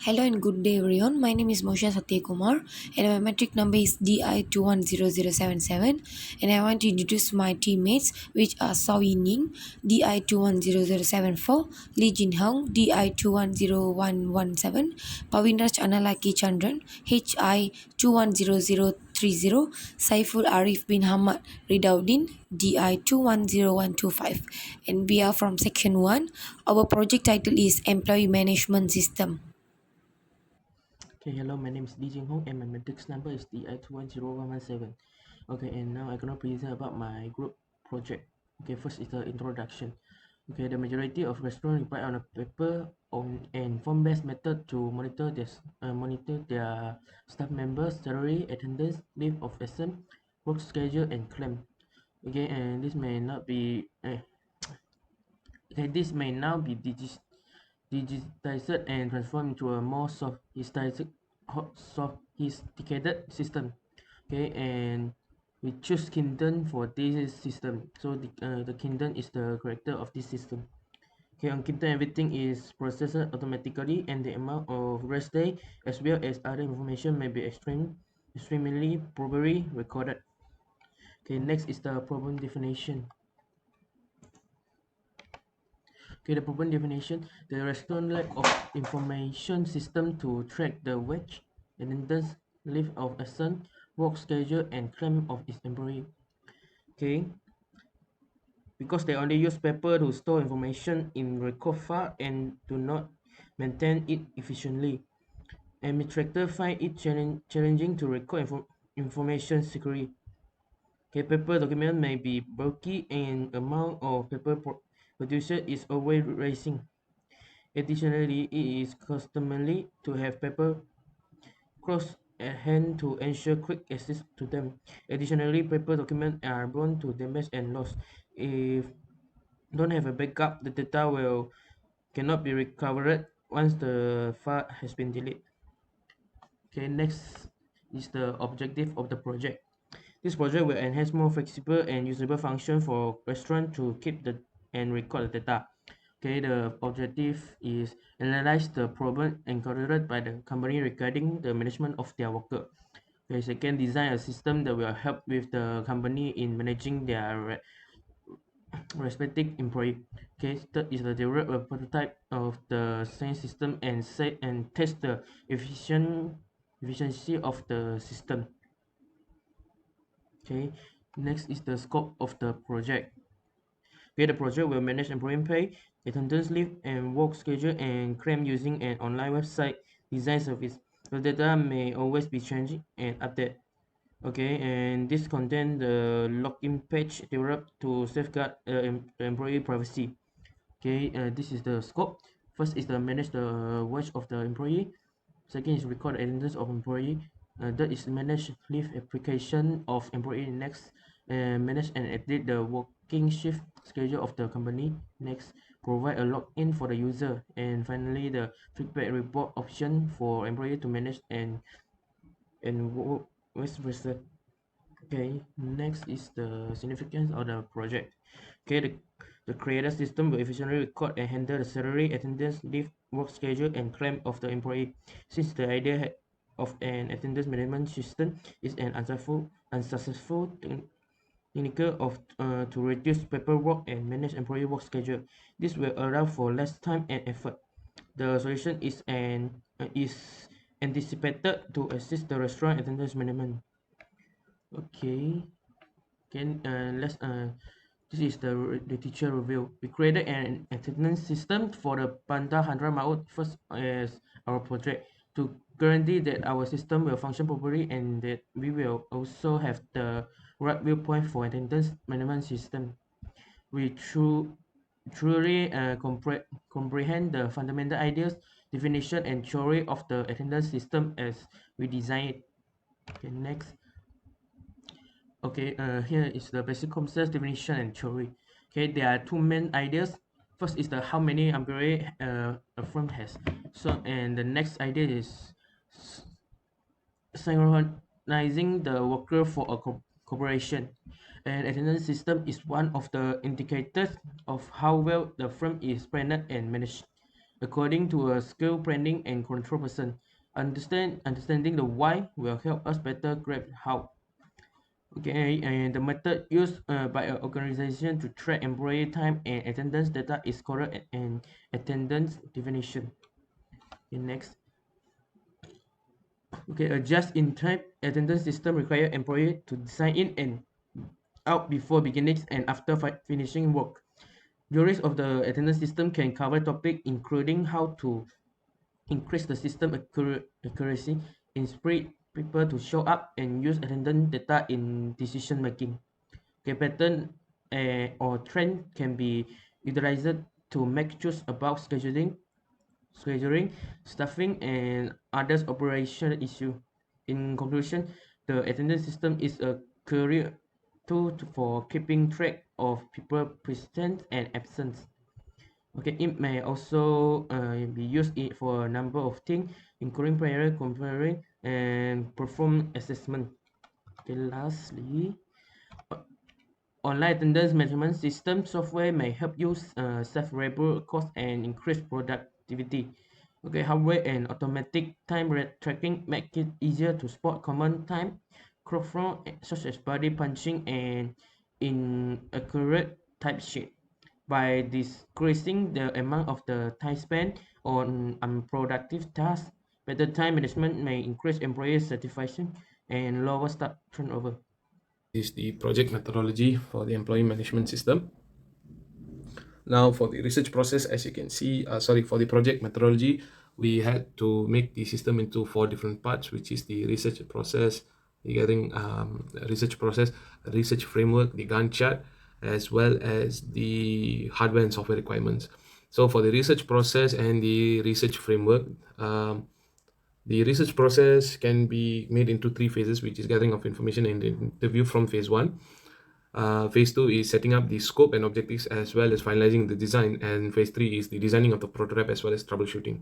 Hello and good day everyone. My name is Moshe Satyakumar and my metric number is DI210077 and I want to introduce my teammates which are Saw Ning DI210074, Lee Jin Hong DI210117, Pawinraj Analaki Chandran HI210030, Saiful Arif bin Hamad Ridauddin DI210125, and we are from section 1. Our project title is Employee Management System. Okay, hello, my name is Lee Jing Hong and my matrix number is DI210117. Okay, and now I'm gonna present about my group project. Okay, first is the introduction. Okay, the majority of restaurants rely on a paper on and form-based method to monitor their staff members' salary, attendance, leave of absence, work schedule, and claim. Okay, and this may now be digitized and transformed into a more sophisticated system. Okay, and we choose Kingdom for this system. So the Kingdom is the character of this system. Okay, on Kingdom everything is processed automatically and the amount of rest day as well as other information may be extremely probably recorded. Okay, next is the problem definition. Okay, the problem definition, the restaurant lack of information system to track the wage, attendance, leave of absence, work schedule, and claim of its employee. Okay, because they only use paper to store information in record file and do not maintain it efficiently. Administrators find it challenging to record information securely. Okay, paper document may be bulky and amount of paper produced is always rising. Additionally, it is customary to have paper close at hand to ensure quick access to them. Additionally, paper documents are prone to damage and loss. If don't have a backup, the data will cannot be recovered once the file has been deleted. Okay, next is the objective of the project. This project will enhance more flexible and usable function for restaurant to keep the and record the data. Okay, the objective is analyze the problem encountered by the company regarding the management of their worker. Okay, second, design a system that will help with the company in managing their respective employee. Okay, third is the develop a prototype of the same system and set and test the efficiency of the system. Okay, next is the scope of the project. Okay, the project will manage employee pay, attendance leave, and work schedule and claim using an online website design service. The data may always be changing and updated. Okay, and this contain the login page developed to safeguard employee privacy. Okay, this is the scope. First is the manage the wage of the employee. Second is record attendance of employee. Third is manage leave application of employee. Next, manage and edit the working shift schedule of the company. Next, provide a login for the user. And finally, the feedback report option for employee to manage and vice versa. Okay, next is the significance of the project. Okay, the created system will efficiently record and handle the salary, attendance, leave, work schedule, and claim of the employee. Since the idea of an attendance management system is an unsuccessful technical of to reduce paperwork and manage employee work schedule. This will allow for less time and effort. The solution is anticipated to assist the restaurant attendance management. Okay. Can let's this is the teacher review. We created an attendance system for the Panda 100 Maut first as our project to guarantee that our system will function properly and that we will also have the right viewpoint for attendance management system. We truly comprehend the fundamental ideas, definition, and theory of the attendance system as we design it. Okay, next. Okay, here is the basic concept definition and theory. Okay, there are two main ideas. First is the how many employee a firm has. So, and the next idea is synchronizing the worker for a corporation. And attendance system is one of the indicators of how well the firm is planned and managed. according to a skill planning and control person. Understanding the why will help us better grasp how. Okay, and the method used by an organization to track employee time and attendance data is called an attendance definition. Okay, next. Okay, a just-in-time attendance system require employee to sign in and out before beginning and after finishing work. Theories of the attendance system can cover topics including how to increase the system accuracy, inspire people to show up, and use attendance data in decision making. Okay, pattern or trend can be utilized to make choice about scheduling, staffing, and others operational issue. In conclusion, the attendance system is a career tool for keeping track of people present and absent. Okay, it may also be used for a number of things, including prior comparing and perform assessment. Okay, lastly, online attendance management system software may help you save labor cost and increase productivity. Okay, hardware and automatic time tracking make it easier to spot common time crop from such as body punching and inaccurate type sheet. By decreasing the amount of the time spent on unproductive tasks, better time management may increase employee satisfaction and lower staff turnover. Is the project methodology for the employee management system. Now, for the research process, as you can see, for the project methodology, we had to make the system into four different parts, which is the research process, the gathering research process, research framework, the Gantt chart, as well as the hardware and software requirements. So, for the research process and the research framework, the research process can be made into three phases, which is gathering of information and interview from phase one. Phase two is setting up the scope and objectives as well as finalizing the design, and phase three is the designing of the prototype as well as troubleshooting.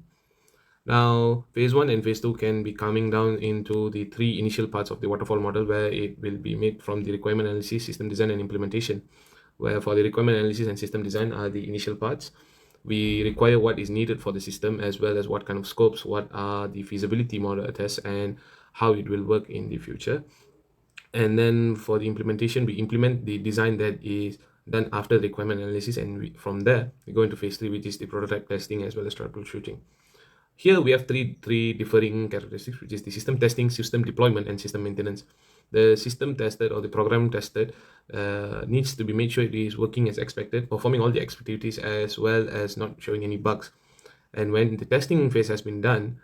Now, phase one and phase two can be coming down into the three initial parts of the waterfall model, where it will be made from the requirement analysis, system design, and implementation. Where for the requirement analysis and system design are the initial parts. We require what is needed for the system as well as what kind of scopes, what are the feasibility model tests, and how it will work in the future. And then for the implementation, we implement the design that is done after the requirement analysis, and from there we go into phase three, which is the prototype testing as well as troubleshooting. Here we have three differing characteristics, which is the system testing, system deployment, and system maintenance. The system tested or the program tested needs to be made sure it is working as expected, performing all the activities as well as not showing any bugs. And when the testing phase has been done,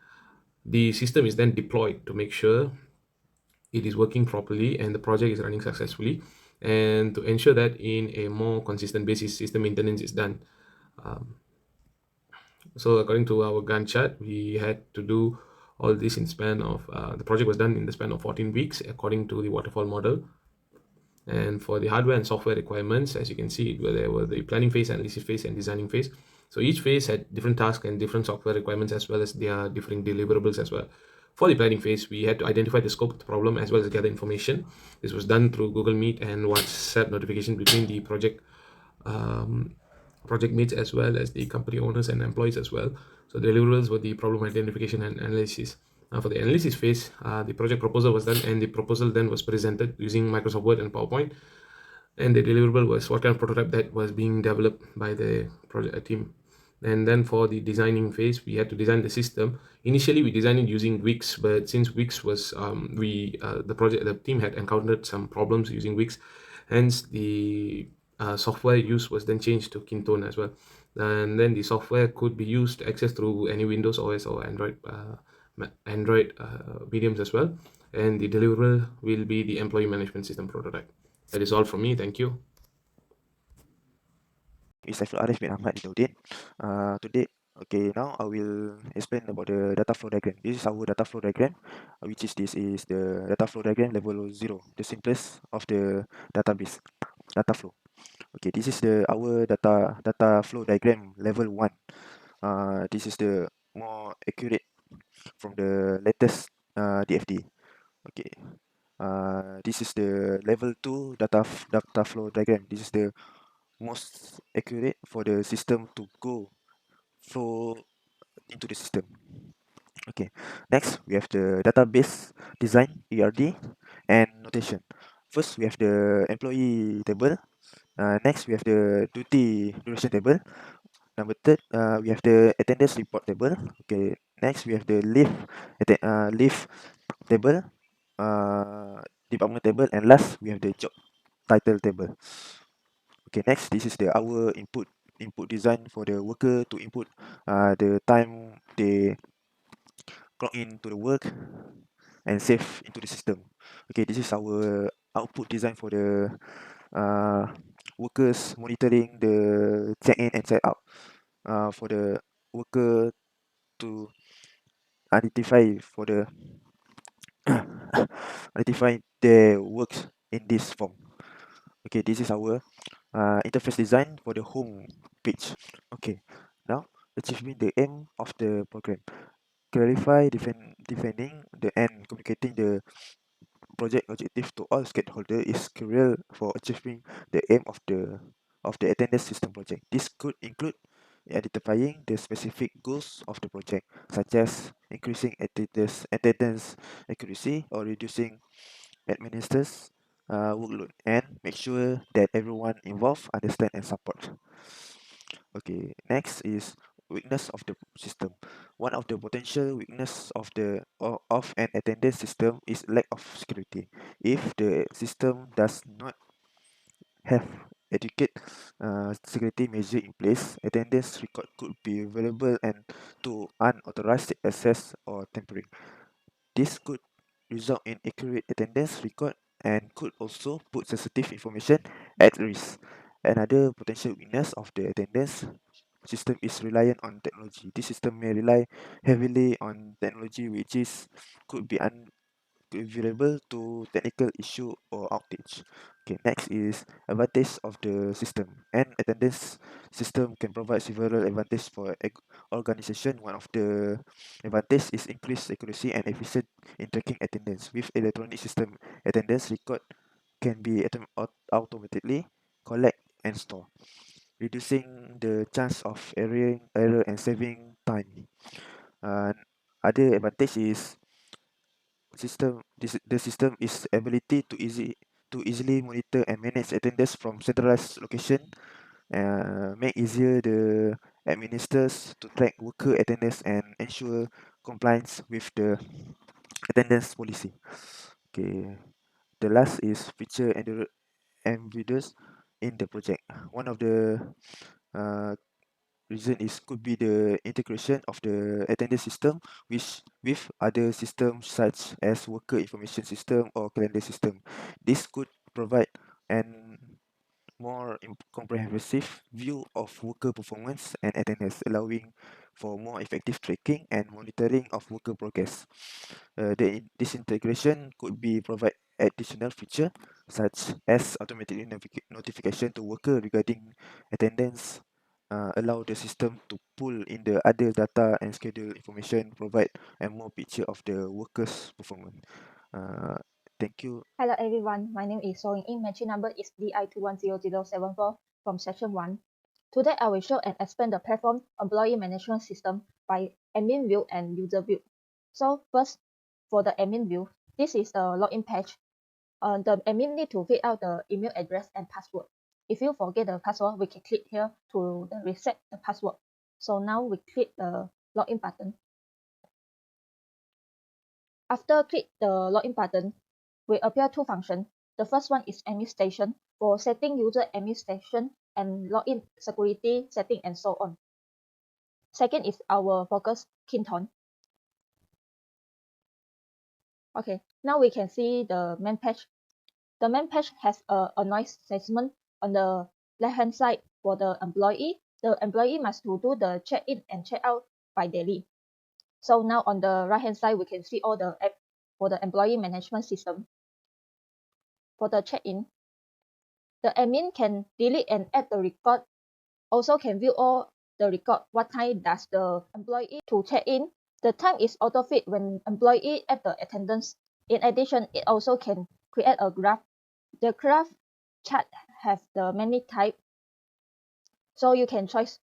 the system is then deployed to make sure it is working properly and the project is running successfully, and to ensure that in a more consistent basis system maintenance is done. So according to our Gantt chart, we had to do all this in span of the project was done in the span of 14 weeks according to the waterfall model. And for the hardware and software requirements, as you can see, there were the planning phase, analysis phase, and designing phase. So each phase had different tasks and different software requirements as well as their different deliverables as well. For the planning phase, we had to identify the scope of the problem as well as gather information. This was done through Google Meet and WhatsApp notification between the project mates as well as the company owners and employees as well. So the deliverables were the problem identification and analysis. For the analysis phase, the project proposal was done, and the proposal then was presented using Microsoft Word and PowerPoint. And the deliverable was what kind of prototype that was being developed by the project team. And then for the designing phase, we had to design the system. Initially, we designed it using Wix, but since Wix was the team had encountered some problems using Wix, hence the software used was then changed to Kintone as well. And then the software could be used to access through any Windows OS or Android mediums as well. And the deliverable will be the employee management system prototype. That is all from me. Thank you. It's Saiful Arif bin Ahmad Dinaudin. Today, okay, now I will explain about the data flow diagram. This is our data flow diagram, this is the data flow diagram level 0, the simplest of the database data flow. Okay, this is our data flow diagram level 1. This is the more accurate from the latest DFD. Okay, this is the level 2 data flow diagram. This is the most accurate for the system to go flow into the system. Okay, next we have the database design, ERD, and notation. First, we have the employee table. Next, we have the duty duration table. Number third, we have the attendance report table. Okay, next we have the leave table, uh, department table, and last we have the job title table. Okay, next this is the our input design for the worker to input the time they clock into the work and save into the system. Okay, this is our output design for the uh, workers monitoring the check in and check out. For the worker to identify for the identify their works in this form. Okay, this is our interface design for the home page. Okay, now achieving the aim of the program. Clarify defining the end, communicating the project objective to all stakeholders is crucial for achieving the aim of the attendance system project. This could include identifying the specific goals of the project, such as increasing attendance accuracy or reducing administrators workload, and make sure that everyone involved understand and support. Okay, next is weakness of the system. One of the potential weakness of an attendance system is lack of security. If the system does not have adequate security measure in place, attendance record could be available and to unauthorized access or tampering. This could result in accurate attendance record and could also put sensitive information at risk. Another potential weakness of the attendance system is reliant on technology. This system may rely heavily on technology which is could be unavailable to technical issue or outage. Okay, next is advantage of the system. An attendance system can provide several advantages for organization. One of the advantage is increased accuracy and efficient in tracking attendance. With electronic system, attendance record can be automatically collect and store, reducing the chance of error and saving time. Uh, Other advantage is the system is ability to easily monitor and manage attendance from centralized location, make easier the administrators to track worker attendance and ensure compliance with the attendance policy. Okay, the last is feature and the ambiguous in the project. One of the uh, reason is could be the integration of the attendance system with other systems such as worker information system or calendar system. This could provide an more comprehensive view of worker performance and attendance, allowing for more effective tracking and monitoring of worker progress. This integration could be provide additional feature such as automatic notification to worker regarding attendance, allow the system to pull in the other data and schedule information, provide a more picture of the workers' performance. Uh, Thank you. Hello everyone, my name is So Ying. Matching number is DI210074 from section 1. Today I will show and explain the platform employee management system by admin view and user view. So first, for the admin view, this is the login page. The admin need to fill out the email address and password. If you forget the password, we can click here to reset the password. So now we click the login button. After click the login button, will appear two functions. The first one is admin station for setting user admin station and login security setting and so on. Second is our focus Kinton. Okay, now we can see the main page. The main page has a noise assessment on the left hand side for the employee. The employee must do the check-in and check-out by daily. So now on the right hand side, we can see all the app for the employee management system. For the check-in, the admin can delete and add the record, also can view all the record. What time does the employee to check in? The time is auto-fit when employee at the attendance. In addition, it also can create a graph. The graph chart have the many type, so you can choose.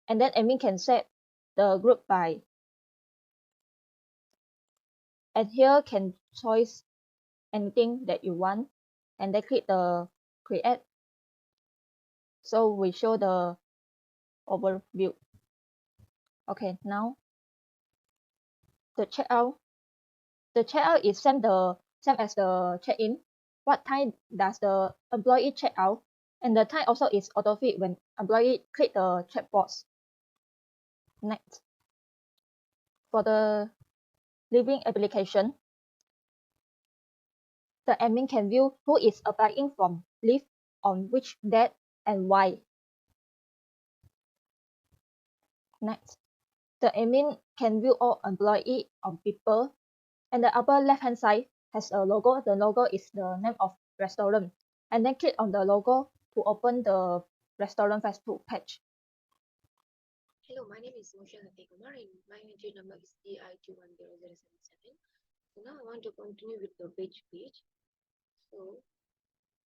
And then admin can set the group by. And here can choose anything that you want, and then click the create. So we show the overview. Okay, now the checkout. The checkout is same as the check-in. What time does the employee check out? And the time also is auto-fill when employee click the checkbox. Next, for the leaving application, the admin can view who is applying from leave, on which date, and why. Next, the admin can view all employee on people, and the upper left-hand side has a logo. The logo is the name of restaurant, and then click on the logo to open the restaurant Facebook page. Hello, my name is Moshe Kumar and my entry number is DI210077. So now I want to continue with the wage page. So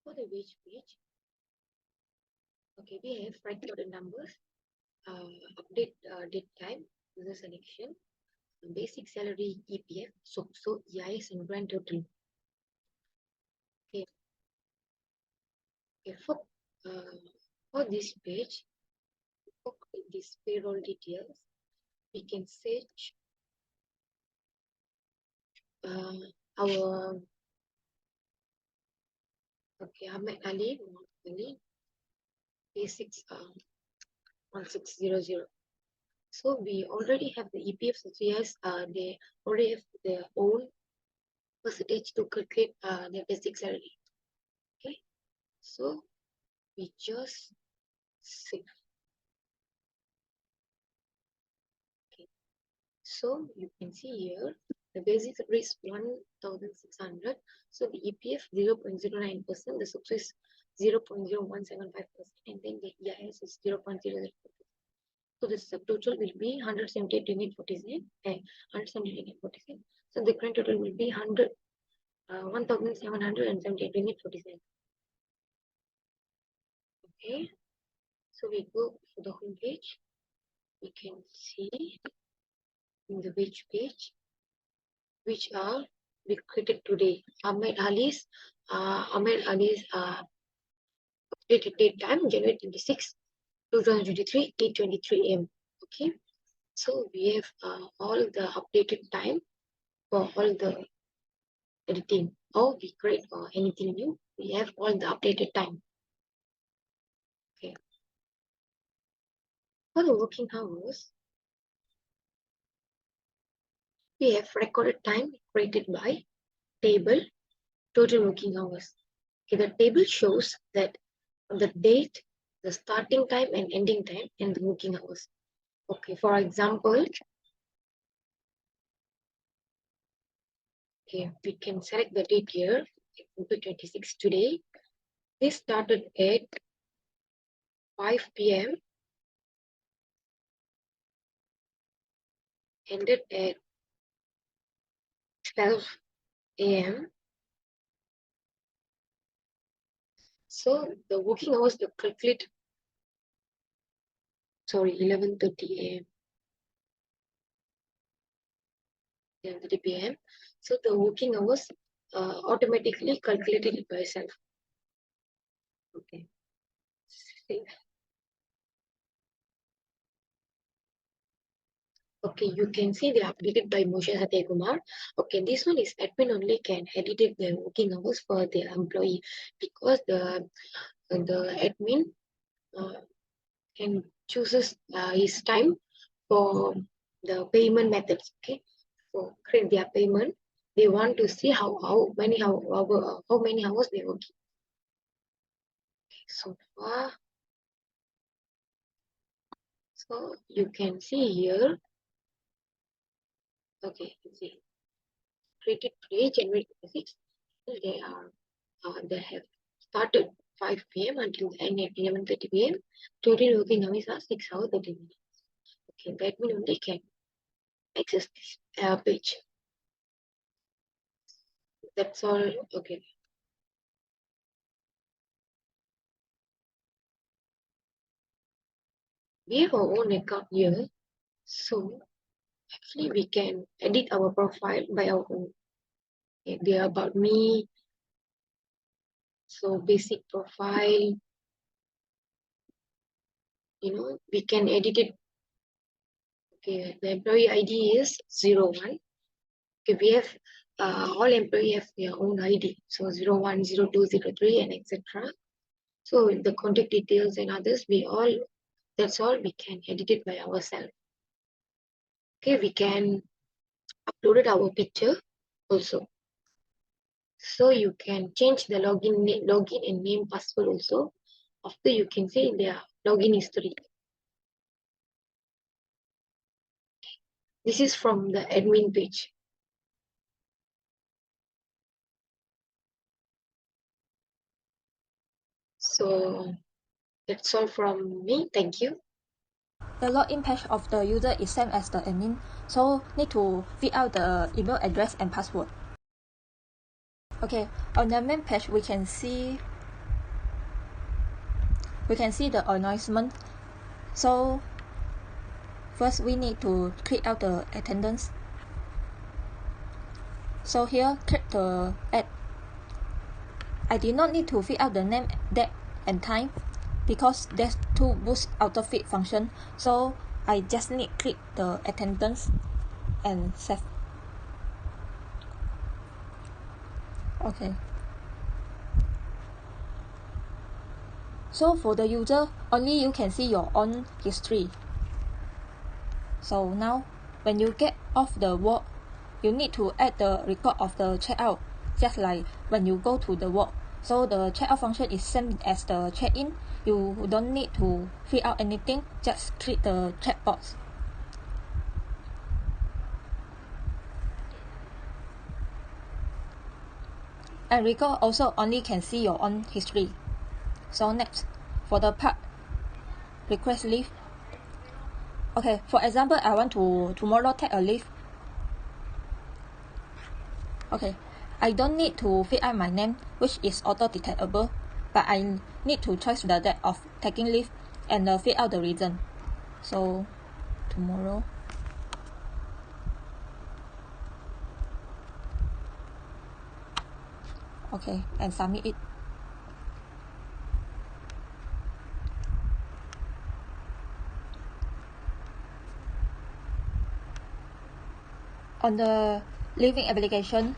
for the wage page, okay, we have right order numbers, update date time, user selection, basic salary, EPF, so EIS and grand total. Okay, for this page, for this payroll details, we can search our Ahmed Ali, basics 1600. So we already have the EPF, so yes, they already have their own percentage to calculate their basic salary. Okay, so we just save. Okay, so you can see here the basic salary is 1,600. So the EPF 0.09%, the subsidy is 0.0175%, and then the EIS is 0.00%. So the subtotal will be 178.47 and 178.47. So the grand total will be 1,778.47. Okay, so we go to the home page. We can see in the wage page which are we created today. Ahmed Ali's updated date time January 26, 2023, 8:23 a.m. Okay, so we have all the updated time for all the editing or we create anything new. We have all the updated time. Okay, for the working hours, we have recorded time created by table total working hours. Okay, the table shows that the date, the starting time and ending time and the working hours. Okay, for example, okay, we can select the date here, 26 today. This started at 5 p.m. ended at 12 a.m. So the working hours to calculate, 11:30 a.m. 11:30 p.m. So the working hours automatically calculated it by itself. Okay. Okay, you can see they are updated by Moshe Kumar. Okay, this one is admin only can edit the working hours for the employee because the admin can chooses his time for the payment methods. Okay, for create their payment, they want to see how many hours they work. Okay, so far, so you can see here. Okay, you see created today January 26. They have started 5 p.m. until the end at 11:30 p.m. Total working hours are 6 hours 30 minutes. Okay, that means only can access this page. That's all. Okay. We have our own account here. So actually we can edit our profile by our own. Okay, they are about me. So basic profile, we can edit it. Okay, the employee ID is 01. Okay, we have all employee have their own ID. So 01, 02, 03, and etc. So the contact details and others, that's all we can edit it by ourselves. Okay, we can upload it our picture also. So you can change the login and name password also. After you can see their login history. This is from the admin page. So that's all from me. Thank you. The login page of the user is same as the admin, so need to fill out the email address and password. Okay, on the main page we can see the announcement. So first we need to click out the attendance. So here click the add. I did not need to fill out the name, date and time because there's two boost autofit function. So I just need click the attendance and save. Okay. So for the user, only you can see your own history. So now, when you get off the work, you need to add the record of the checkout, just like when you go to the work. So the checkout function is same as the check-in. You don't need to fill out anything, just click the checkbox. And record also only can see your own history. So next, for the part request leave. Okay, for example, I want to tomorrow take a leave. Okay, I don't need to fill out my name, which is auto-detectable, but I need to choose the date of taking leave and fill out the reason. So, tomorrow. Okay, and submit it. On the leaving application,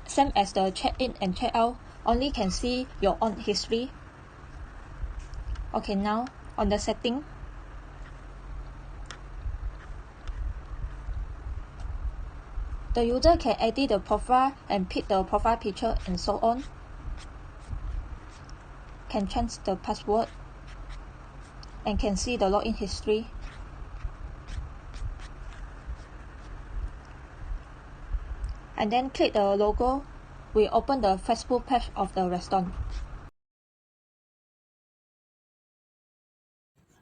same as the check-in and check-out, only can see your own history. Okay, now on the setting, the user can edit the profile and pick the profile picture and so on. Can change the password and can see the login history. And then click the logo. We open the Facebook page of the restaurant.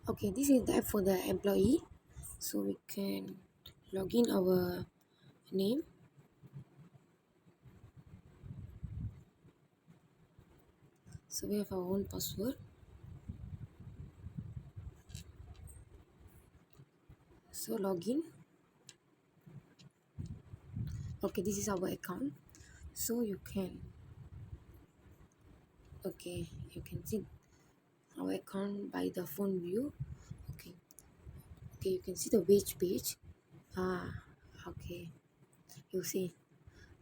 Okay, this is the app for the employee. So we can log in our name. So we have our own password. So login. Okay, this is our account. So you can see our account by the phone view. Okay, you can see the wage page. Okay, you see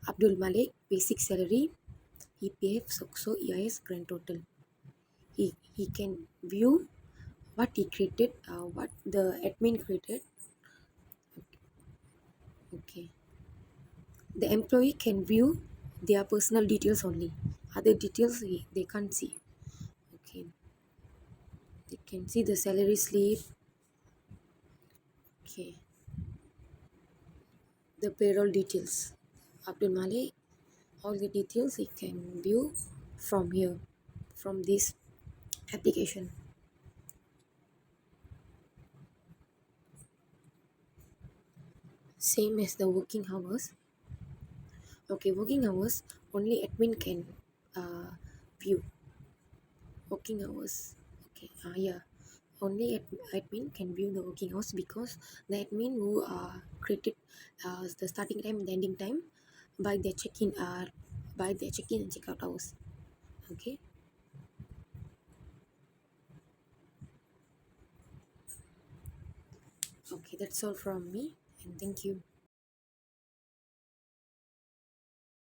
Abdul Malik, basic salary, EPF, SOXO, EIS, grand total. He can view what he created, what the admin created. Okay, the employee can view their personal details only. Other details they can't see. Okay, they can see the salary slip. Okay, the payroll details. Abdul Malik, all the details he can view from here, from this application. Same as the working hours. Okay, working hours only admin can view. Working hours. Okay, yeah. only admin can view the working hours, because the admin who created the starting time and the ending time by their check-in and check-out hours. Okay. Okay, that's all from me, and thank you.